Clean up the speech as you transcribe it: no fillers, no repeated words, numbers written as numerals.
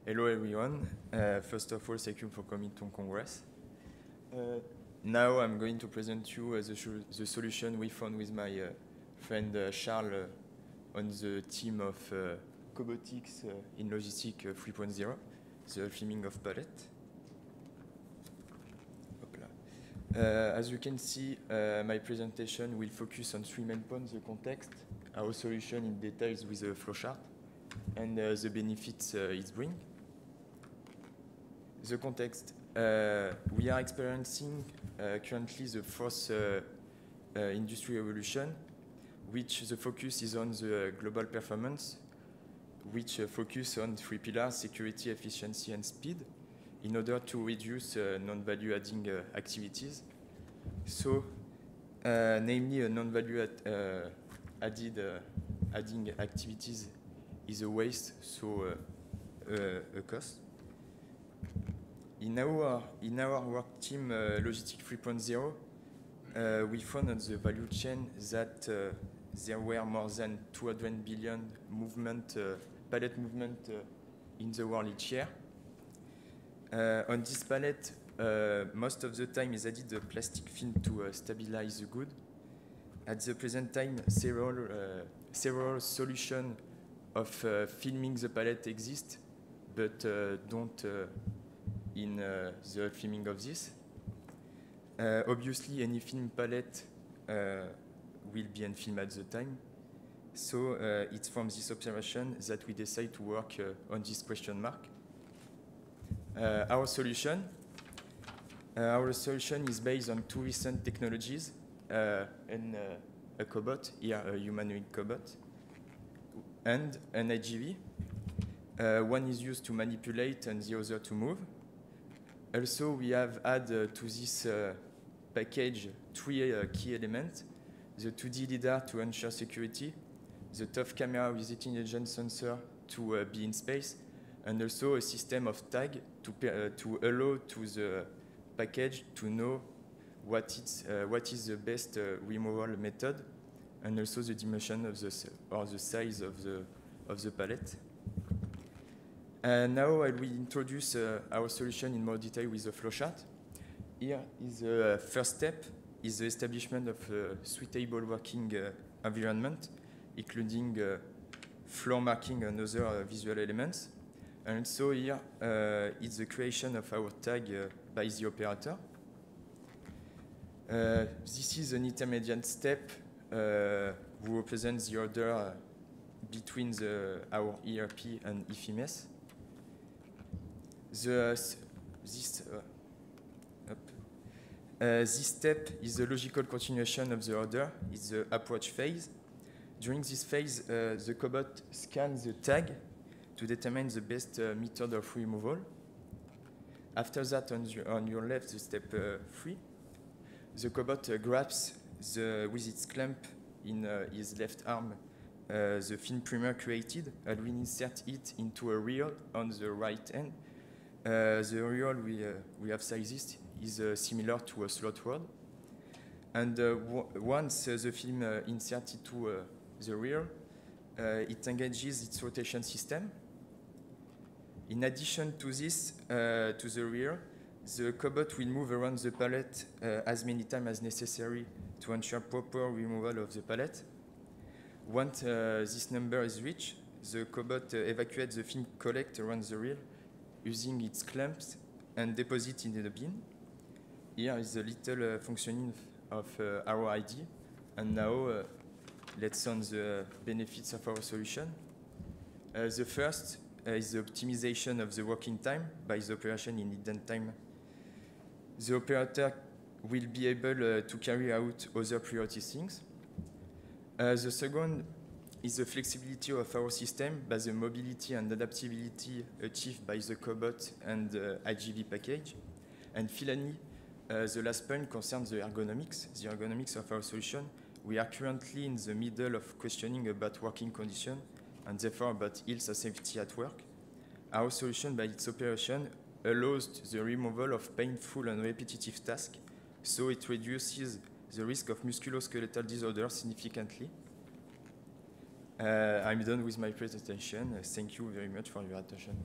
Hello everyone. First of all, thank you for coming to Congress. Now I'm going to present you the solution we found with my friend Charles on the team of Cobotics in Logistic 3.0, the filming of pallet. As you can see, my presentation will focus on three main points: the context, our solution in details with a flowchart, and the benefits it brings. The context. We are experiencing currently the fourth industry revolution, which the focus is on the global performance, which focus on three pillars: security, efficiency, and speed, in order to reduce non-value adding activities. So, namely, non-value adding activities is a waste, so a cost. In our work team Logistic 3.0, we found on the value chain that there were more than 200 billion pallet movement in the world each year. On this pallet, most of the time is added a plastic film to stabilize the good. At the present time, several solutions of filming the pallet exist, but don't in the filming of this. Obviously, any film pallet will be on film at the time. So it's from this observation that we decide to work on this question mark. Our solution is based on two recent technologies and a cobot, here a humanoid cobot, and an IGV. One is used to manipulate and the other to move. Also, we have added to this package three key elements: the 2D LiDAR to ensure security, the TOF camera with intelligent sensor to be in space, and also a system of tag to allow to the package to know what is the best removal method, and also the dimension of the size of the pallet. Now I will introduce our solution in more detail with the flowchart. Here is the first step, is the establishment of a suitable working environment, including floor marking and other visual elements. And so here is the creation of our tag by the operator. This is an intermediate step who represents the order between our ERP and IFMS. This step is the logical continuation of the order. It's the approach phase. During this phase, the cobot scans the tag to determine the best method of removal. After that, on your left, the step 3, the cobot grabs with its clamp in his left arm the film primer created, and we insert it into a reel on the right hand. The reel we have sized is similar to a slot rod. And once the film inserted to the reel, it engages its rotation system. In addition to this, to the reel, the cobot will move around the pallet as many times as necessary to ensure proper removal of the pallet. Once this number is reached, the cobot evacuates the film collect around the reel using its clamps and deposit in the bin. Here is the little functioning of our ID. And now let's see the benefits of our solution. The first is the optimization of the working time by the operation in hidden time. The operator will be able to carry out other priority things. The second is the flexibility of our system by the mobility and adaptability achieved by the cobot and IGV package. And finally, the last point concerns the ergonomics of our solution. We are currently in the middle of questioning about working conditions and therefore about health and safety at work. Our solution, by its operation, allows the removal of painful and repetitive tasks, so it reduces the risk of musculoskeletal disorders significantly. I'm done with my presentation. Thank you very much for your attention.